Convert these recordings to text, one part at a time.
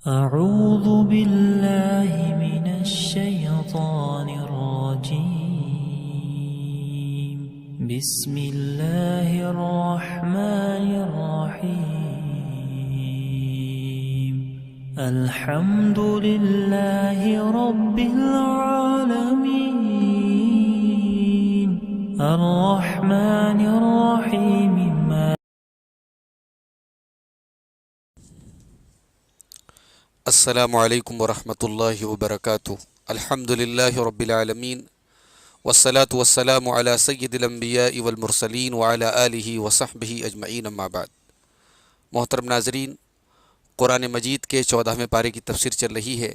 أعوذ بالله من الشيطان الرجيم بسم الله الرحمن الرحيم الحمد لله رب العالمين الرحمن الرحيم السلام علیکم ورحمۃ اللہ وبرکاتہ۔ الحمد للہ رب العالمین والصلاة والسلام علی سید الانبیاء والمرسلین وعلی آلہ وصحبہ اجمعین، اما بعد۔ محترم ناظرین، قرآن مجید کے 14ویں پارے کی تفسیر چل رہی ہے۔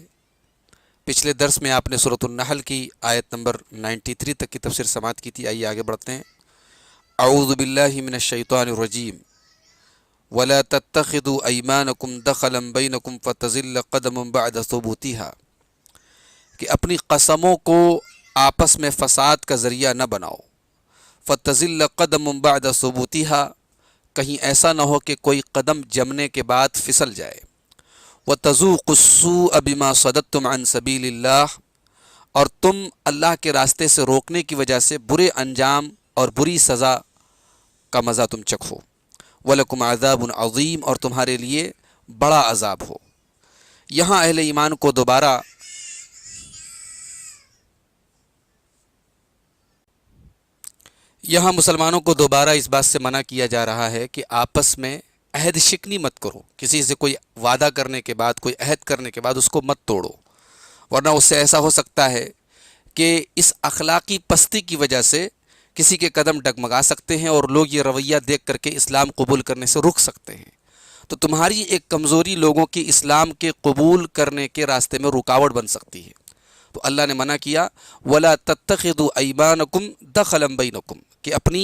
پچھلے درس میں آپ نے سورۃ النحل کی آیت نمبر 93 تک کی تفسیر سماعت کی تھی۔ آئیے آگے بڑھتے ہیں۔ اعوذ باللہ من الشیطان الرجیم وَلَا تَتَّخِذُوا أَيْمَانَكُمْ دَخَلًا بَيْنَكُمْ فَتَزِلَّ قَدَمٌ بَعْدَ ثُبُوتِهَا، کہ اپنی قسموں کو آپس میں فساد کا ذریعہ نہ بناؤ۔ فَتَزِلَّ قَدَمٌ بَعْدَ ثُبُوتِهَا، کہیں ایسا نہ ہو کہ کوئی قدم جمنے کے بعد پھسل جائے۔ وَتَذُوقُوا السُّوءَ بِمَا صَدَدتُّمْ عَنْ سَبِيلِ اللَّهِ، اور تم اللہ کے راستے سے روکنے کی وجہ سے برے انجام اور بری سزا کا مزہ تم چکھو۔ وَلَكُمْ عَذَابٌ عَظِيمٌ، اور تمہارے لیے بڑا عذاب ہو۔ یہاں اہل ایمان کو دوبارہ مسلمانوں کو دوبارہ اس بات سے منع کیا جا رہا ہے کہ آپس میں عہد شکنی مت کرو۔ کسی سے کوئی وعدہ کرنے کے بعد، کوئی عہد کرنے کے بعد اس کو مت توڑو، ورنہ اس سے ایسا ہو سکتا ہے کہ اس اخلاقی پستی کی وجہ سے کسی کے قدم ڈگمگا سکتے ہیں اور لوگ یہ رویہ دیکھ کر کے اسلام قبول کرنے سے رک سکتے ہیں۔ تو تمہاری ایک کمزوری لوگوں کی اسلام کے قبول کرنے کے راستے میں رکاوٹ بن سکتی ہے۔ تو اللہ نے منع کیا وَلَا تَتَّخِذُوا أَيْمَانَكُمْ دَخَلًا بَيْنَكُمْ، کہ اپنی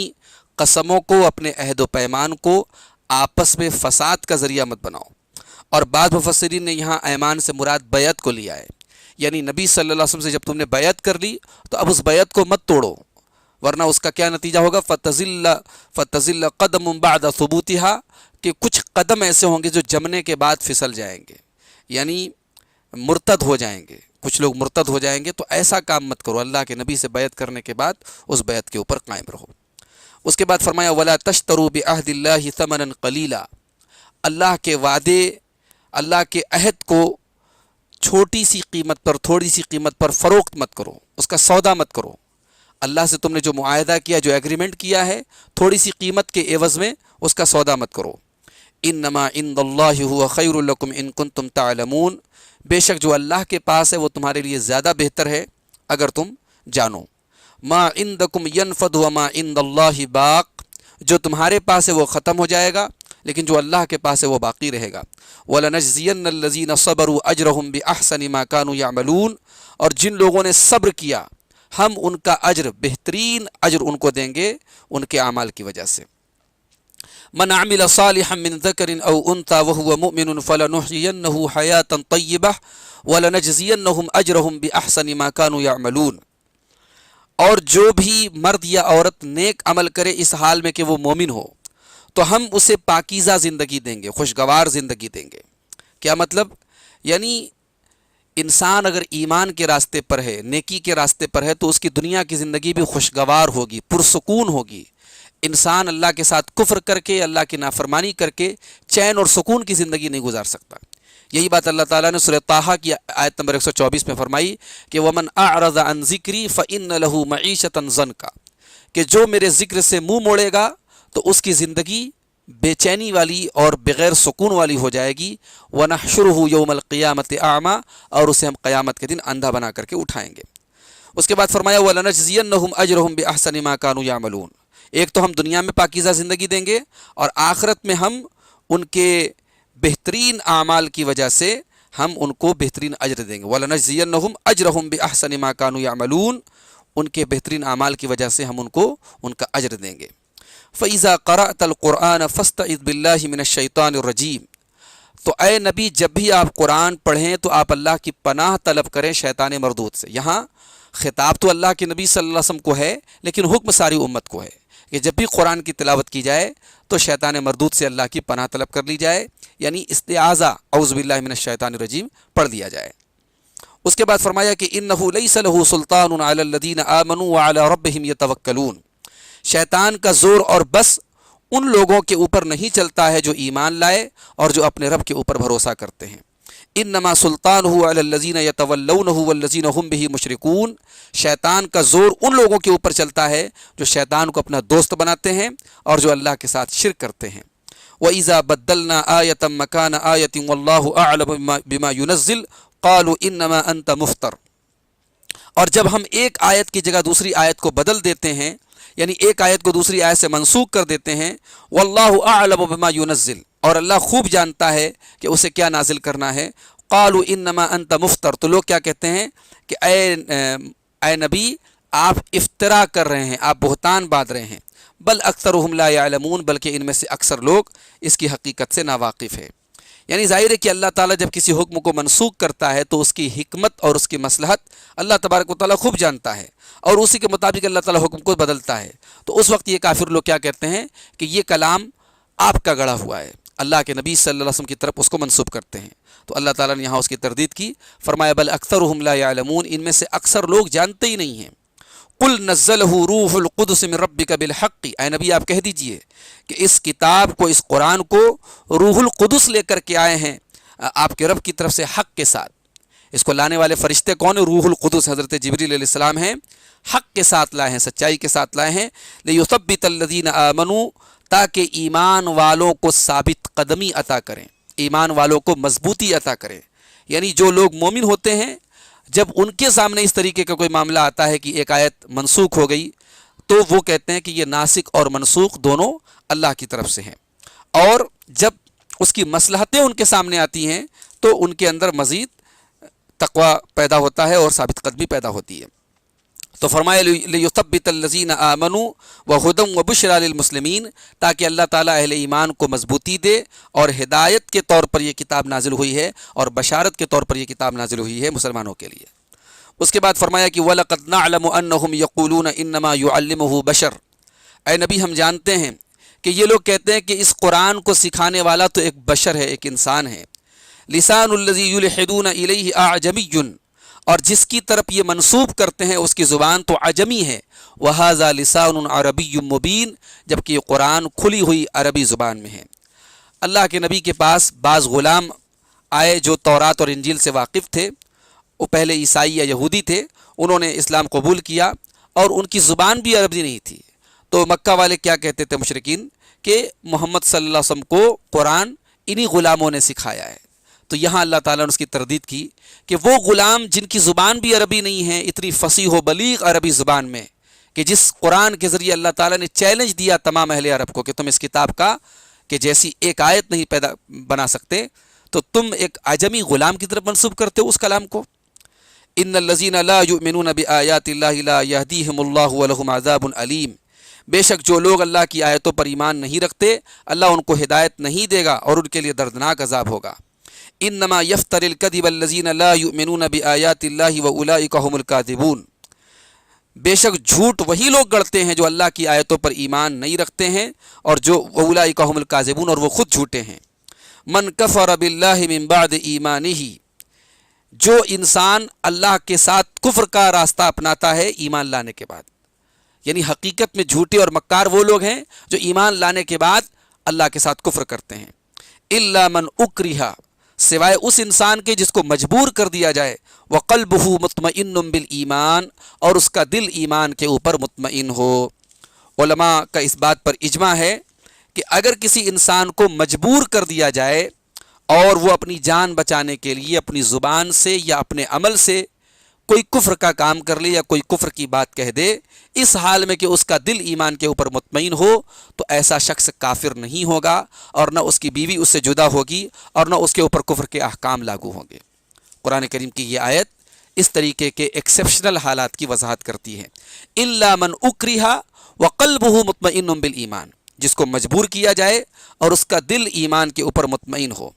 قسموں کو، اپنے عہد و پیمان کو آپس میں فساد کا ذریعہ مت بناؤ۔ اور بعض مفسرین نے یہاں ایمان سے مراد بیعت کو لیا ہے، یعنی نبی صلی اللہ علیہ وسلم سے جب تم نے بیعت کر لی تو اب اس بیعت کو مت توڑو، ورنہ اس کا کیا نتیجہ ہوگا؟ فَتَزِلَّ قَدَمٌ بَعْدَ ثُبُوتِهَا، کہ کچھ قدم ایسے ہوں گے جو جمنے کے بعد پھسل جائیں گے، یعنی مرتد ہو جائیں گے، کچھ لوگ مرتد ہو جائیں گے۔ تو ایسا کام مت کرو، اللہ کے نبی سے بیعت کرنے کے بعد اس بیعت کے اوپر قائم رہو۔ اس کے بعد فرمایا وَلَا تَشْتَرُوا بِعَهْدِ اللَّهِ ثَمَنًا قَلِيلًا، اللہ کے وعدے، اللہ کے عہد کو چھوٹی سی قیمت پر، تھوڑی سی قیمت پر فروخت مت کرو، اس کا سودا مت کرو۔ اللہ سے تم نے جو معاہدہ کیا، جو ایگریمنٹ کیا ہے، تھوڑی سی قیمت کے عوض میں اس کا سودا مت کرو۔ انما عند اللہ هو خیر لکم ان کنتم تعلمون، بے شک جو اللہ کے پاس ہے وہ تمہارے لیے زیادہ بہتر ہے اگر تم جانو۔ ما عندکم ینفد وما عند اللہ باق، جو تمہارے پاس ہے وہ ختم ہو جائے گا، لیکن جو اللہ کے پاس ہے وہ باقی رہے گا۔ وَلَنَجْزِيَنَّ الَّذِينَ صَبَرُوا أَجْرَهُمْ بِأَحْسَنِ مَا كَانُوا يَعْمَلُونَ، اور جن لوگوں نے صبر کیا ہم ان کا اجر، بہترین اجر ان کو دیں گے ان کے اعمال کی وجہ سے۔ من عمل صالحا من ذکر او انثى وهو مؤمن فلنحيينه حیاة طیبہ ولنجزینهم اجرهم باحسن ما كانوا يعملون، اور جو بھی مرد یا عورت نیک عمل کرے اس حال میں کہ وہ مومن ہو تو ہم اسے پاکیزہ زندگی دیں گے، خوشگوار زندگی دیں گے۔ کیا مطلب؟ یعنی انسان اگر ایمان کے راستے پر ہے، نیکی کے راستے پر ہے، تو اس کی دنیا کی زندگی بھی خوشگوار ہوگی، پرسکون ہوگی۔ انسان اللہ کے ساتھ کفر کر کے، اللہ کی نافرمانی کر کے چین اور سکون کی زندگی نہیں گزار سکتا۔ یہی بات اللہ تعالیٰ نے سورہ طٰہٰ کی آیت نمبر 124 میں فرمائی کہ وَمَنْ أَعْرَضَ عَنْ ذِكْرِي فَإِنَّ لَهُ مَعِيشَةً ضَنْكًا، کہ جو میرے ذکر سے منہ موڑے گا تو اس کی زندگی بے چینی والی اور بغیر سکون والی ہو جائے گی۔ وَنَحْشُرُهُ يَوْمَ الْقِيَامَةِ أَعْمَىٰ، اور اسے ہم قیامت کے دن اندھا بنا کر کے اٹھائیں گے۔ اس کے بعد فرمایا وَلَنَجْزِيَنَّهُمْ أَجْرَهُمْ بِأَحْسَنِ مَا كَانُوا يَعْمَلُونَ، ایک تو ہم دنیا میں پاکیزہ زندگی دیں گے اور آخرت میں ہم ان کے بہترین اعمال کی وجہ سے ہم ان کو بہترین اجر دیں گے۔ وَلَنَجْزِيَنَّهُمْ أَجْرَهُمْ بِأَحْسَنِ مَا كَانُوا يَعْمَلُونَ، ان کے بہترین اعمال کی وجہ سے ہم ان کو ان کا اجر دیں گے۔ فَإِذَا قَرَأْتَ الْقُرْآنَ فَاسْتَعِذْ بِاللَّهِ مِنَ الشَّيْطَانِ الرَّجِيمِ، تو اے نبی جب بھی آپ قرآن پڑھیں تو آپ اللہ کی پناہ طلب کریں شیطان مردود سے۔ یہاں خطاب تو اللہ کے نبی صلی اللہ علیہ وسلم کو ہے، لیکن حکم ساری امت کو ہے۔ کہ جب بھی قرآن کی تلاوت کی جائے تو شیطان مردود سے اللہ کی پناہ طلب کر لی جائے، یعنی استعاذہ اعوذ باللہ من الشیطان الرجیم پڑھ لیا جائے۔ اس کے بعد فرمایا کہ انہ لیس لہ سلطان علی الذین آمنوا وعلی ربہم یتوکلون، شیطان کا زور اور بس ان لوگوں کے اوپر نہیں چلتا ہے جو ایمان لائے اور جو اپنے رب کے اوپر بھروسہ کرتے ہیں۔ انما سلطانہ علی الذین یتولونہ والذین ہم بہ مشرکون، شیطان کا زور ان لوگوں کے اوپر چلتا ہے جو شیطان کو اپنا دوست بناتے ہیں اور جو اللہ کے ساتھ شرک کرتے ہیں۔ وَإِذَا بَدَّلْنَا آيَةً مَكَانَ آيَةٍ وَاللَّهُ أَعْلَمُ بِمَا يُنَزِّلُ قَالُوا إِنَّمَا أَنْتَ مُفْتَرٍ، اور جب ہم ایک آیت کی جگہ دوسری آیت کو بدل دیتے ہیں، یعنی ایک آیت کو دوسری آیت سے منسوخ کر دیتے ہیں، وَاللَّهُ أَعْلَمُ بِمَا يُنَزِّلُ، اور اللہ خوب جانتا ہے کہ اسے کیا نازل کرنا ہے، قَالُوا إِنَّمَا أَنْتَ مُفْتَرٍ، تو لوگ کیا کہتے ہیں کہ اے نبی آپ افترا کر رہے ہیں، آپ بہتان باندھ رہے ہیں، بل اکثرهم لا يعلمون، بلکہ ان میں سے اکثر لوگ اس کی حقیقت سے ناواقف ہے۔ یعنی ظاہر ہے کہ اللہ تعالیٰ جب کسی حکم کو منسوخ کرتا ہے تو اس کی حکمت اور اس کی مصلحت اللہ تبارک و تعالیٰ خوب جانتا ہے، اور اسی کے مطابق اللہ تعالیٰ حکم کو بدلتا ہے۔ تو اس وقت یہ کافر لوگ کیا کہتے ہیں کہ یہ کلام آپ کا گڑھا ہوا ہے، اللہ کے نبی صلی اللہ علیہ وسلم کی طرف اس کو منسوب کرتے ہیں۔ تو اللہ تعالیٰ نے یہاں اس کی تردید کی، فرمایا بل اکثرهم لا يعلمون، ان میں سے اکثر لوگ جانتے ہی نہیں ہیں۔ قل نزلہ روح القدس من ربک بالحق، اے نبی آپ کہہ دیجئے کہ اس کتاب کو، اس قرآن کو روح القدس لے کر کے آئے ہیں آپ کے رب کی طرف سے حق کے ساتھ۔ اس کو لانے والے فرشتے کون ہیں؟ روح القدس حضرت جبریل علیہ السلام ہیں، حق کے ساتھ لائے ہیں، سچائی کے ساتھ لائے ہیں، لیثبت الذین آمنوا، تاکہ ایمان والوں کو ثابت قدمی عطا کریں، ایمان والوں کو مضبوطی عطا کریں۔ یعنی جو لوگ مومن ہوتے ہیں، جب ان کے سامنے اس طریقے کا کوئی معاملہ آتا ہے کہ ایک آیت منسوخ ہو گئی، تو وہ کہتے ہیں کہ یہ ناسخ اور منسوخ دونوں اللہ کی طرف سے ہیں، اور جب اس کی مصلحتیں ان کے سامنے آتی ہیں تو ان کے اندر مزید تقوی پیدا ہوتا ہے اور ثابت قدمی پیدا ہوتی ہے۔ تو فرمایا لیثبت الذین آمنوا وہدی وبشریٰ للمسلمین، تاکہ اللہ تعالیٰ اہل ایمان کو مضبوطی دے، اور ہدایت کے طور پر یہ کتاب نازل ہوئی ہے اور بشارت کے طور پر یہ کتاب نازل ہوئی ہے مسلمانوں کے لیے۔ اس کے بعد فرمایا کہ وَلَقَدْ نَعْلَمُ أَنَّهُمْ يَقُولُونَ إِنَّمَا يُعَلِّمُهُ بَشَرٌ، اے نبی ہم جانتے ہیں کہ یہ لوگ کہتے ہیں کہ اس قرآن کو سکھانے والا تو ایک بشر ہے، ایک انسان ہے۔ لسان الذی یلحدون الیہ اعجمی، اور جس کی طرف یہ منسوب کرتے ہیں اس کی زبان تو عجمی ہے، وہذا لسان عربی مبین، جبکہ یہ قرآن کھلی ہوئی عربی زبان میں ہے۔ اللہ کے نبی کے پاس بعض غلام آئے جو تورات اور انجیل سے واقف تھے، وہ پہلے عیسائی یا یہودی تھے، انہوں نے اسلام قبول کیا اور ان کی زبان بھی عربی نہیں تھی۔ تو مکہ والے کیا کہتے تھے مشرکین کہ محمد صلی اللہ علیہ وسلم کو قرآن انہی غلاموں نے سکھایا ہے۔ تو یہاں اللہ تعالیٰ نے اس کی تردید کی کہ وہ غلام جن کی زبان بھی عربی نہیں ہے، اتنی فصیح و بلیغ عربی زبان میں، کہ جس قرآن کے ذریعے اللہ تعالیٰ نے چیلنج دیا تمام اہل عرب کو کہ تم اس کتاب کا کہ جیسی ایک آیت نہیں بنا سکتے، تو تم ایک عجمی غلام کی طرف منسوب کرتے ہو اس کلام کو۔ ان الذین لا یؤمنون بآیات اللہ لا یہدیہم اللہ ولہم عذاب علیم، بے شک جو لوگ اللہ کی آیتوں پر ایمان نہیں رکھتے اللہ ان کو ہدایت نہیں دے گا اور ان کے لیے دردناک عذاب ہوگا۔ انما یفتر الکذب الذین لا یؤمنون بآیات اللہ واولئک هم الکاذبون، بے شک جھوٹ وہی لوگ گڑتے ہیں جو اللہ کی آیتوں پر ایمان نہیں رکھتے ہیں، اور جو واولئک هم الکاذبون، اور وہ خود جھوٹے ہیں۔ من کفر باللہ من بعد ایمانہ، جو انسان اللہ کے ساتھ کفر کا راستہ اپناتا ہے ایمان لانے کے بعد، یعنی حقیقت میں جھوٹے اور مکار وہ لوگ ہیں جو ایمان لانے کے بعد اللہ کے ساتھ کفر کرتے ہیں۔ الا من اکرہ، سوائے اس انسان کے جس کو مجبور کر دیا جائے، وقلبہ مطمئن بالایمان، اور اس کا دل ایمان کے اوپر مطمئن ہو۔ علماء کا اس بات پر اجماع ہے کہ اگر کسی انسان کو مجبور کر دیا جائے اور وہ اپنی جان بچانے کے لیے اپنی زبان سے یا اپنے عمل سے کوئی کفر کا کام کر لے یا کوئی کفر کی بات کہہ دے، اس حال میں کہ اس کا دل ایمان کے اوپر مطمئن ہو، تو ایسا شخص کافر نہیں ہوگا، اور نہ اس کی بیوی اس سے جدا ہوگی، اور نہ اس کے اوپر کفر کے احکام لاگو ہوں گے۔ قرآن کریم کی یہ آیت اس طریقے کے ایکسیپشنل حالات کی وضاحت کرتی ہے۔ الا من اکرہ وقلبہ مطمئن بالایمان، جس کو مجبور کیا جائے اور اس کا دل ایمان کے اوپر مطمئن ہو۔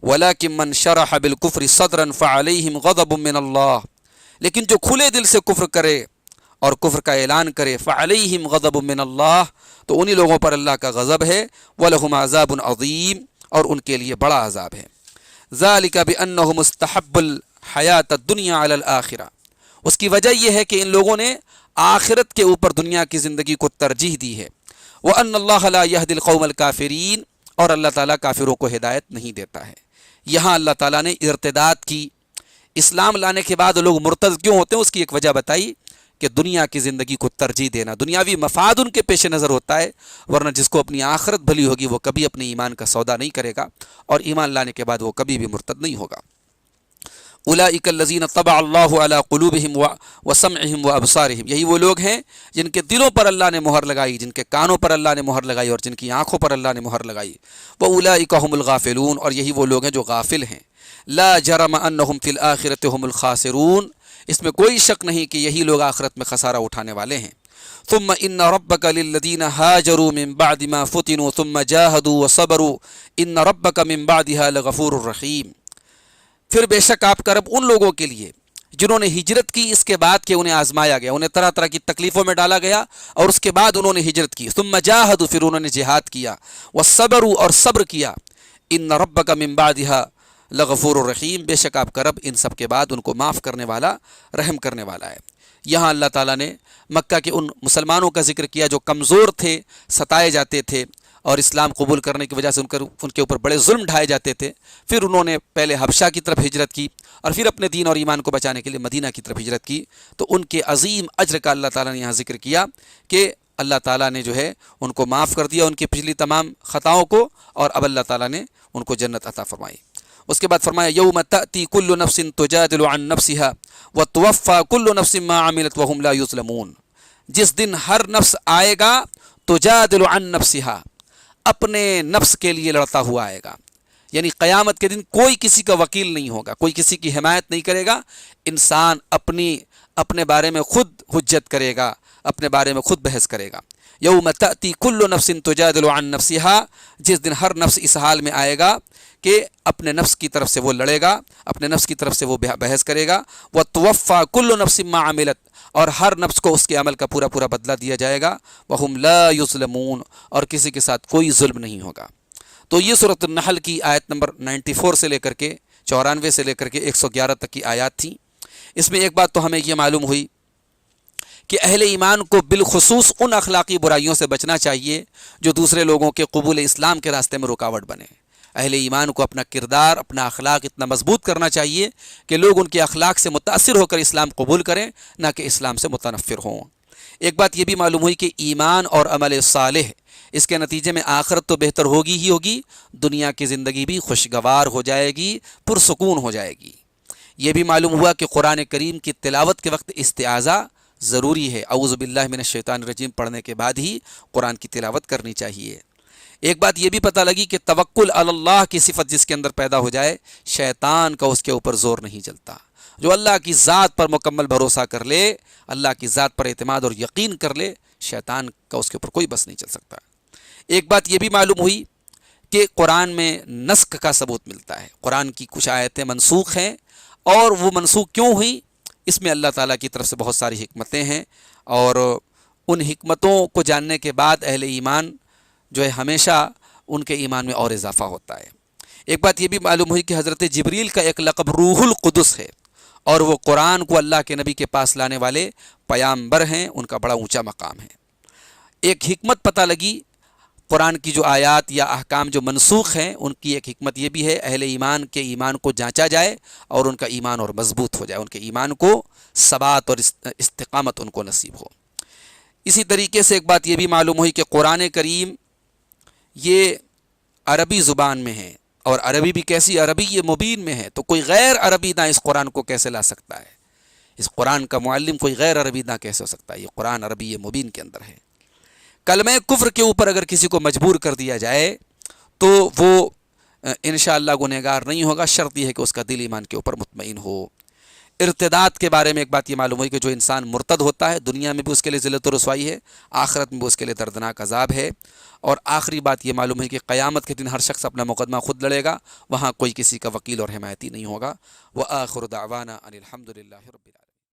ولیکن من شرح بالکفر صدرا فعلیہم غضب من اللہ، لیکن جو کھلے دل سے کفر کرے اور کفر کا اعلان کرے، فعلیہم غضب من اللہ، تو انہی لوگوں پر اللہ کا غضب ہے. وَلَهُمْ عَذَابٌ عَظِيمٌ اور ان کے لیے بڑا عذاب ہے. ذَلِكَ بِأَنَّهُمْ اسْتَحَبُّوا الْحَيَاةَ الدُّنْيَا عَلَى الْآخِرَةِ. اس کی وجہ یہ ہے کہ ان لوگوں نے آخرت کے اوپر دنیا کی زندگی کو ترجیح دی ہے. وَأَنَّ اللَّهَ لَا يَهْدِي الْقَوْمَ الْكَافِرِينَ اور اللہ تعالیٰ کافروں کو ہدایت نہیں دیتا ہے. یہاں اللہ تعالیٰ نے ارتداد کی، اسلام لانے کے بعد لوگ مرتد کیوں ہوتے ہیں اس کی ایک وجہ بتائی کہ دنیا کی زندگی کو ترجیح دینا، دنیاوی مفاد ان کے پیش نظر ہوتا ہے. ورنہ جس کو اپنی آخرت بھلی ہوگی وہ کبھی اپنے ایمان کا سودا نہیں کرے گا، اور ایمان لانے کے بعد وہ کبھی بھی مرتد نہیں ہوگا. اولئک الذین طبع اللہ علی قلوبہم وسمعہم وابصارہم. یہی وہ لوگ ہیں جن کے دلوں پر اللہ نے مہر لگائی، جن کے کانوں پر اللہ نے مہر لگائی، اور جن کی آنکھوں پر اللہ نے مہر لگائی. واولئک هم الغافلون اور یہی وہ لوگ ہیں جو غافل ہیں. لا جرم انہم فی الآخرۃ هم الخاسرون. اس میں کوئی شک نہیں کہ یہی لوگ آخرت میں خسارہ اٹھانے والے ہیں. ثم ان ربک للذین ہاجروا من بعد ما فتنوا ثم جاہدوا وصبروا ان ربک من بعدها لغفور الرحیم. پھر بے شک آپ کا رب ان لوگوں کے لیے جنہوں نے ہجرت کی اس کے بعد کہ انہیں آزمایا گیا، انہیں طرح طرح کی تکلیفوں میں ڈالا گیا، اور اس کے بعد انہوں نے ہجرت کی. ثم جاہدوا پھر انہوں نے جہاد کیا، وصبروا اور صبر کیا. ان ربک من بعدها لغفور الرحیم. بے شک آپ کا رب ان سب کے بعد ان کو معاف کرنے والا، رحم کرنے والا ہے. یہاں اللہ تعالیٰ نے مکہ کے ان مسلمانوں کا ذکر کیا جو کمزور تھے، ستائے جاتے تھے، اور اسلام قبول کرنے کی وجہ سے ان کے اوپر بڑے ظلم ڈھائے جاتے تھے. پھر انہوں نے پہلے حبشہ کی طرف ہجرت کی، اور پھر اپنے دین اور ایمان کو بچانے کے لیے مدینہ کی طرف ہجرت کی. تو ان کے عظیم اجر کا اللہ تعالیٰ نے یہاں ذکر کیا کہ اللہ تعالیٰ نے جو ہے ان کو معاف کر دیا، ان کی پچھلی تمام خطاؤں کو، اور اب اللہ تعالیٰ نے ان کو جنت عطا فرمائی. اس کے بعد فرمایا یوم تأتی کل نفس تجادل عن نفسها وتوفى كل نفس ما عملت وهم لا يظلمون. جس دن ہر نفس آئے گا تجادل عن نفسها، اپنے نفس کے لیے لڑتا ہوا آئے گا. یعنی قیامت کے دن کوئی کسی کا وکیل نہیں ہوگا، کوئی کسی کی حمایت نہیں کرے گا. انسان اپنے بارے میں خود حجت کرے گا، اپنے بارے میں خود بحث کرے گا. یوم تأتی کل نفس تجادل عن نفسها، جس دن ہر نفس اس حال میں آئے گا کہ اپنے نفس کی طرف سے وہ لڑے گا، اپنے نفس کی طرف سے وہ بحث کرے گا. وَتُوَفَّى كُلُّ نَفْسٍ مَّا عَمِلَتْ اور ہر نفس کو اس کے عمل کا پورا پورا بدلہ دیا جائے گا. وَهُمْ لَا يُظْلَمُونَ اور کسی کے ساتھ کوئی ظلم نہیں ہوگا. تو یہ سورۃ النحل کی آیت نمبر 94 سے لے کر کے 94 سے لے کر کے 111 تک کی آیات تھیں. اس میں ایک بات تو ہمیں یہ معلوم ہوئی کہ اہل ایمان کو بالخصوص ان اخلاقی برائیوں سے بچنا چاہیے جو دوسرے لوگوں کے قبول اسلام کے راستے میں رکاوٹ بنے. اہل ایمان کو اپنا کردار، اپنا اخلاق اتنا مضبوط کرنا چاہیے کہ لوگ ان کے اخلاق سے متاثر ہو کر اسلام قبول کریں، نہ کہ اسلام سے متنفر ہوں. ایک بات یہ بھی معلوم ہوئی کہ ایمان اور عمل صالح اس کے نتیجے میں آخرت تو بہتر ہوگی ہی ہوگی، دنیا کی زندگی بھی خوشگوار ہو جائے گی، پرسکون ہو جائے گی. یہ بھی معلوم ہوا کہ قرآن کریم کی تلاوت کے وقت استعاذہ ضروری ہے. اعوذ باللہ من الشیطان الرجیم پڑھنے کے بعد ہی قرآن کی تلاوت کرنی چاہیے. ایک بات یہ بھی پتہ لگی کہ توکل علی اللہ کی صفت جس کے اندر پیدا ہو جائے، شیطان کا اس کے اوپر زور نہیں چلتا. جو اللہ کی ذات پر مکمل بھروسہ کر لے، اللہ کی ذات پر اعتماد اور یقین کر لے، شیطان کا اس کے اوپر کوئی بس نہیں چل سکتا. ایک بات یہ بھی معلوم ہوئی کہ قرآن میں نسخ کا ثبوت ملتا ہے. قرآن کی کچھ آیتیں منسوخ ہیں، اور وہ منسوخ کیوں ہوئی اس میں اللہ تعالیٰ کی طرف سے بہت ساری حکمتیں ہیں، اور ان حکمتوں کو جاننے کے بعد اہل ایمان جو ہے ہمیشہ ان کے ایمان میں اور اضافہ ہوتا ہے. ایک بات یہ بھی معلوم ہوئی کہ حضرت جبریل کا ایک لقب روح القدس ہے، اور وہ قرآن کو اللہ کے نبی کے پاس لانے والے پیامبر ہیں، ان کا بڑا اونچا مقام ہے. ایک حکمت پتہ لگی قرآن کی جو آیات یا احکام جو منسوخ ہیں ان کی ایک حکمت یہ بھی ہے اہل ایمان کے ایمان کو جانچا جائے اور ان کا ایمان اور مضبوط ہو جائے، ان کے ایمان کو ثبات اور استقامت ان کو نصیب ہو. اسی طریقے سے ایک بات یہ بھی معلوم ہوئی کہ قرآن کریم یہ عربی زبان میں ہے، اور عربی بھی کیسی عربی یہ مبین میں ہے. تو کوئی غیر عربی داں اس قرآن کو کیسے لا سکتا ہے؟ اس قرآن کا معلم کوئی غیر عربی داں کیسے ہو سکتا ہے؟ یہ قرآن عربی مبین کے اندر ہے. کلمہ کفر کے اوپر اگر کسی کو مجبور کر دیا جائے تو وہ انشاءاللہ گنہگار نہیں ہوگا، شرط یہ ہے کہ اس کا دل ایمان کے اوپر مطمئن ہو. ارتداد کے بارے میں ایک بات یہ معلوم ہوئی کہ جو انسان مرتد ہوتا ہے دنیا میں بھی اس کے لیے ذلت و رسوائی ہے، آخرت میں بھی اس کے لیے دردناک عذاب ہے. اور آخری بات یہ معلوم ہے کہ قیامت کے دن ہر شخص اپنا مقدمہ خود لڑے گا، وہاں کوئی کسی کا وکیل اور حمایتی نہیں ہوگا. وآخر دعوانا ان الحمد للہ رب العالمین.